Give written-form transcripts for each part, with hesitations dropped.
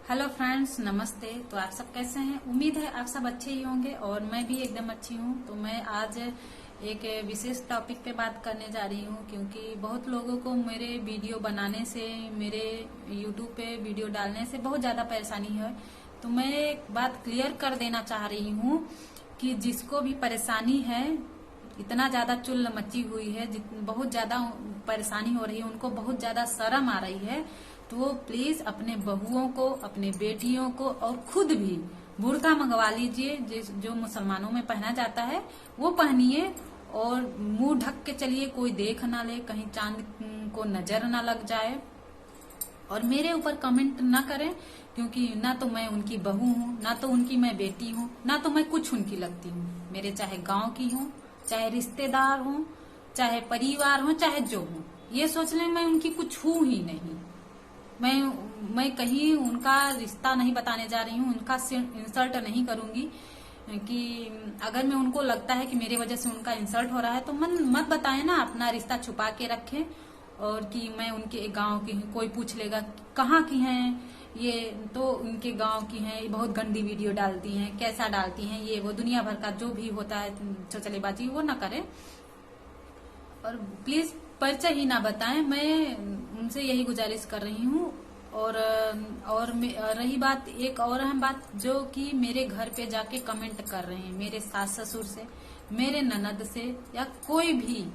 Hello friends, नमस्ते। तो आप सब कैसे हैं? उम्मीद है आप सब अच्छे ही होंगे और मैं भी एकदम अच्छी हूँ। तो मैं आज एक विशेष टॉपिक पे बात करने जा रही हूँ, क्योंकि बहुत लोगों को मेरे वीडियो बनाने से, मेरे यूट्यूब पे वीडियो डालने से बहुत ज्यादा परेशानी है। तो मैं एक बात क्लियर कर देना चाह रही हूँ कि जिसको भी परेशानी है, इतना ज्यादा चुल मची हुई है, बहुत ज्यादा परेशानी हो रही है, उनको बहुत ज्यादा शर्म आ रही है, तो वो प्लीज अपने बहुओं को, अपने बेटियों को और खुद भी बुर्का मंगवा लीजिए, जो मुसलमानों में पहना जाता है वो पहनिए और मुंह ढक के चलिए, कोई देख ना ले, कहीं चांद को नजर ना लग जाए। और मेरे ऊपर कमेंट ना करें, क्योंकि ना तो मैं उनकी बहू हूँ, ना तो उनकी मैं बेटी हूँ, ना तो मैं कुछ उनकी लगती हूँ। मेरे चाहे गांव की हूँ, चाहे रिश्तेदार हूँ, चाहे परिवार हो, चाहे जो हूँ, ये सोच लें मैं उनकी कुछ हूँ ही नहीं। मैं कहीं उनका रिश्ता नहीं बताने जा रही हूँ, उनका इंसल्ट नहीं करूंगी। कि अगर मैं उनको लगता है कि मेरे वजह से उनका इंसल्ट हो रहा है तो मत बताएं ना, अपना रिश्ता छुपा के रखें। और कि मैं उनके गांव की हूँ, कोई पूछ लेगा कहाँ की हैं ये, तो उनके गांव की हैं, ये बहुत गंदी वीडियो डालती हैं, कैसा डालती हैं, ये वो दुनिया भर का जो भी होता है चौचलेबाजी, वो ना करें। और प्लीज परिचय ही ना बताएं, मैं उनसे यही गुजारिश कर रही हूँ। और रही बात, एक और अहम बात, जो कि मेरे घर पे जाके कमेंट कर रहे हैं, मेरे सास ससुर से, मेरे ननद से, या कोई भी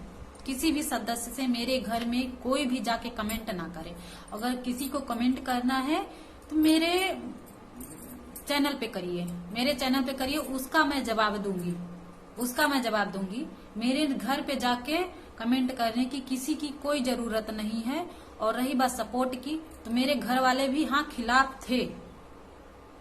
किसी भी सदस्य से मेरे घर में कोई भी जाके कमेंट ना करे। अगर किसी को कमेंट करना है तो मेरे चैनल पे करिए, मेरे चैनल पे करिए, उसका मैं जवाब दूंगी, उसका मैं जवाब दूंगी। मेरे घर पे जाके कमेंट करने की किसी की कोई जरूरत नहीं है। और रही बात सपोर्ट की, तो मेरे घर वाले भी हाँ खिलाफ थे,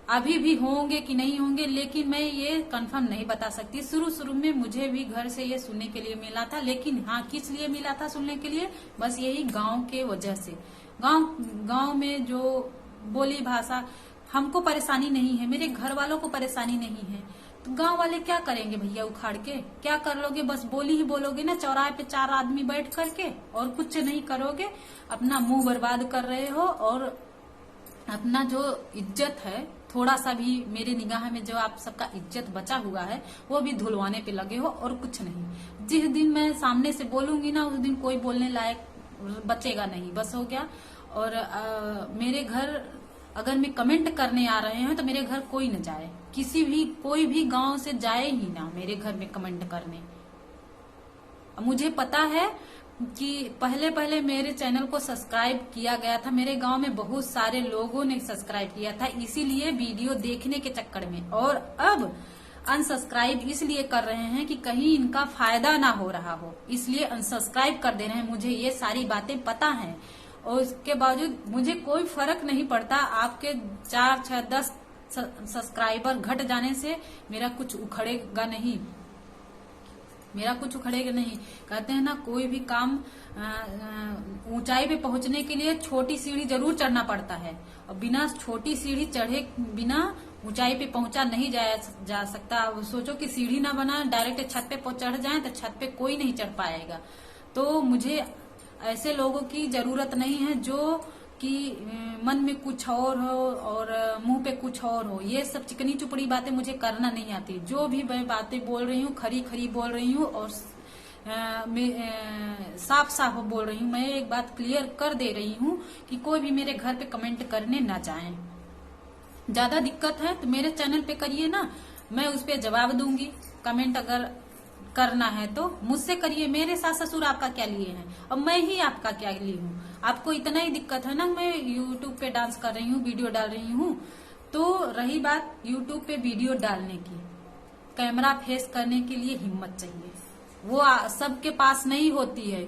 अभी भी होंगे कि नहीं होंगे, लेकिन मैं ये कंफर्म नहीं बता सकती। शुरू शुरू में मुझे भी घर से ये सुनने के लिए मिला था, लेकिन हाँ किस लिए मिला था सुनने के लिए? बस यही गांव के वजह से। गांव में जो बोली भाषा, हमको परेशानी नहीं है, मेरे घर वालों को परेशानी नहीं है, तो गांव वाले क्या करेंगे भैया? उखाड़ के क्या कर लोगे? बस बोली ही बोलोगे ना, चौराहे पे 4 आदमी बैठ करके, और कुछ नहीं करोगे, अपना मुंह बर्बाद कर रहे हो। और अपना जो इज्जत है, थोड़ा सा भी मेरे निगाह में जो आप सबका इज्जत बचा हुआ है, वो भी धुलवाने पे लगे हो, और कुछ नहीं। जिस दिन मैं सामने से बोलूंगी ना, उस दिन कोई बोलने लायक बचेगा नहीं, बस हो गया। और मेरे घर अगर मैं कमेंट करने आ रहे हैं तो मेरे घर कोई न जाए, कोई भी गांव से जाए ही ना मेरे घर में कमेंट करने। मुझे पता है कि पहले पहले मेरे चैनल को सब्सक्राइब किया गया था, मेरे गांव में बहुत सारे लोगों ने सब्सक्राइब किया था, इसीलिए वीडियो देखने के चक्कर में। और अब अनसब्सक्राइब इसलिए कर रहे हैं कि कहीं इनका फायदा ना हो रहा हो, इसलिए अनसब्सक्राइब कर दे रहे हैं। मुझे ये सारी बातें पता है, और उसके बावजूद मुझे कोई फर्क नहीं पड़ता। आपके 4, 6, 10 सब्सक्राइबर घट जाने से मेरा कुछ उखड़ेगा नहीं, मेरा कुछ उखड़ेगा नहीं। कहते हैं ना, कोई भी काम ऊंचाई पे पहुंचने के लिए छोटी सीढ़ी जरूर चढ़ना पड़ता है, और बिना छोटी सीढ़ी चढ़े बिना ऊंचाई पे पहुंचा नहीं जा सकता। सोचो कि सीढ़ी ना बना, डायरेक्ट छत पे चढ़ जाए तो छत पे कोई नहीं चढ़ पाएगा। तो मुझे ऐसे लोगों की जरूरत नहीं है जो कि मन में कुछ और हो और मुंह पे कुछ और हो। ये सब चिकनी चुपड़ी बातें मुझे करना नहीं आती। जो भी मैं बातें बोल रही हूँ, खरी खरी बोल रही हूँ, और साफ साफ बोल रही हूँ। मैं एक बात क्लियर कर दे रही हूँ कि कोई भी मेरे घर पे कमेंट करने ना जाए। ज्यादा दिक्कत है तो मेरे चैनल पे करिए ना, मैं उस पर जवाब दूंगी। कमेंट अगर करना है तो मुझसे करिए, मेरे सास ससुर आपका क्या लिए हैं, और मैं ही आपका क्या ली हूँ? आपको इतना ही दिक्कत है ना, मैं यूट्यूब पे डांस कर रही हूँ, वीडियो डाल रही हूँ। तो रही बात यूट्यूब पे वीडियो डालने की, कैमरा फेस करने के लिए हिम्मत चाहिए, वो सबके पास नहीं होती है।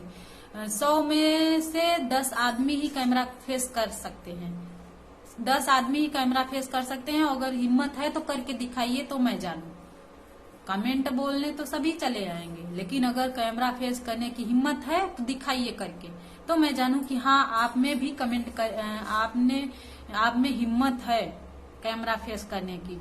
100 में से 10 आदमी ही कैमरा फेस कर सकते हैं, 10 आदमी ही कैमरा फेस कर सकते हैं। अगर हिम्मत है तो करके दिखाइए, तो मैं जानू। कमेंट बोलने तो सभी चले आएंगे, लेकिन अगर कैमरा फेस करने की हिम्मत है तो दिखाइए करके, तो मैं जानू कि हाँ आप में भी कमेंट कर, आप में हिम्मत है कैमरा फेस करने की।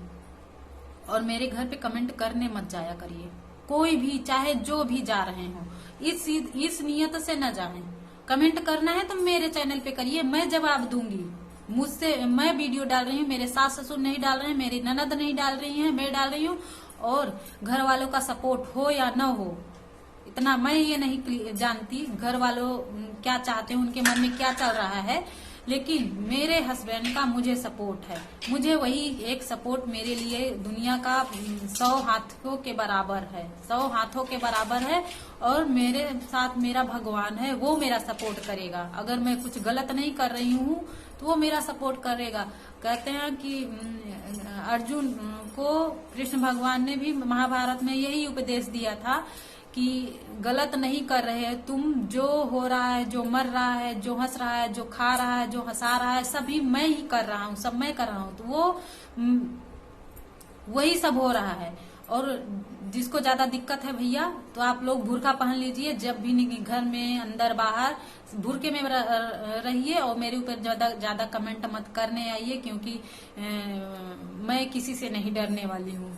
और मेरे घर पे कमेंट करने मत जाया करिए, कोई भी, चाहे जो भी जा रहे हो, इस नियत से न जाए। कमेंट करना है तो मेरे चैनल पे करिए, मैं जवाब दूंगी। मुझसे मैं वीडियो डाल रही हूँ, मेरे सास ससुर नहीं डाल रहे हैं, मेरी ननद नहीं डाल रही है, मैं डाल रही हूँ। और घर वालों का सपोर्ट हो या न हो, इतना मैं ये नहीं जानती घर वालों क्या चाहते हैं, उनके मन में क्या चल रहा है, लेकिन मेरे हस्बैंड का मुझे सपोर्ट है। मुझे वही एक सपोर्ट मेरे लिए दुनिया का 100 हाथों के बराबर है, 100 हाथों के बराबर है। और मेरे साथ मेरा भगवान है, वो मेरा सपोर्ट करेगा। अगर मैं कुछ गलत नहीं कर रही हूँ तो वो मेरा सपोर्ट करेगा। कहते हैं कि अर्जुन को कृष्ण भगवान ने भी महाभारत में यही उपदेश दिया था कि गलत नहीं कर रहे हैं तुम, जो हो रहा है, जो मर रहा है, जो हंस रहा है, जो खा रहा है, जो हंसा रहा है, सभी मैं ही कर रहा हूँ, सब मैं कर रहा हूँ। तो वो वही सब हो रहा है। और जिसको ज्यादा दिक्कत है भैया, तो आप लोग बुर्का पहन लीजिए, जब भी घर में अंदर बाहर बुर्के में रहिए। और मेरे ऊपर ज्यादा कमेंट मत करने आइए, क्योंकि मैं किसी से नहीं डरने वाली हूँ,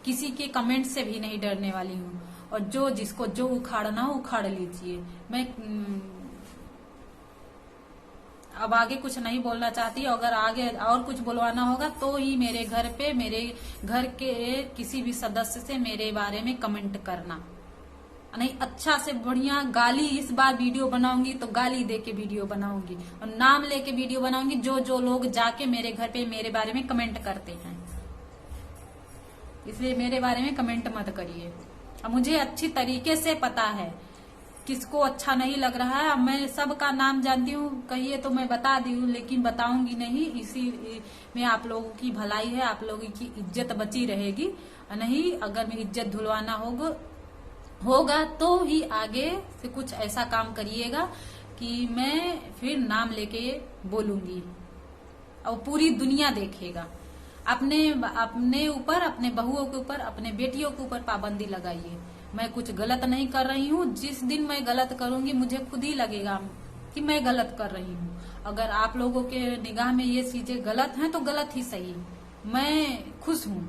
किसी के कमेंट से भी नहीं डरने वाली हूँ। और जो जिसको जो उखाड़ना हो उखाड़ लीजिए। मैं अब आगे कुछ नहीं बोलना चाहती। अगर आगे और कुछ बुलवाना होगा तो ही मेरे घर पे, मेरे घर के किसी भी सदस्य से मेरे बारे में कमेंट करना, नहीं अच्छा से बढ़िया गाली। इस बार वीडियो बनाऊंगी तो गाली दे के वीडियो बनाऊंगी और नाम लेके वीडियो बनाऊंगी, जो जो लोग जाके मेरे घर पे मेरे बारे में कमेंट करते हैं। इसलिए मेरे बारे में कमेंट मत करिए। अब मुझे अच्छी तरीके से पता है किसको अच्छा नहीं लग रहा है। अब मैं सबका नाम जानती हूँ, कहिए तो मैं बता दी हूँ, लेकिन बताऊंगी नहीं। इसी में आप लोगों की भलाई है, आप लोगों की इज्जत बची रहेगी। नहीं, अगर मैं इज्जत धुलवाना होगा तो ही आगे से कुछ ऐसा काम करिएगा कि मैं फिर नाम लेके बोलूंगी और पूरी दुनिया देखेगा। अपने ऊपर, अपने बहुओं के ऊपर, अपने बेटियों के ऊपर पाबंदी लगाइए। मैं कुछ गलत नहीं कर रही हूँ। जिस दिन मैं गलत करूंगी मुझे खुद ही लगेगा कि मैं गलत कर रही हूँ। अगर आप लोगों के निगाह में ये चीजें गलत हैं तो गलत ही सही, मैं खुश हूँ।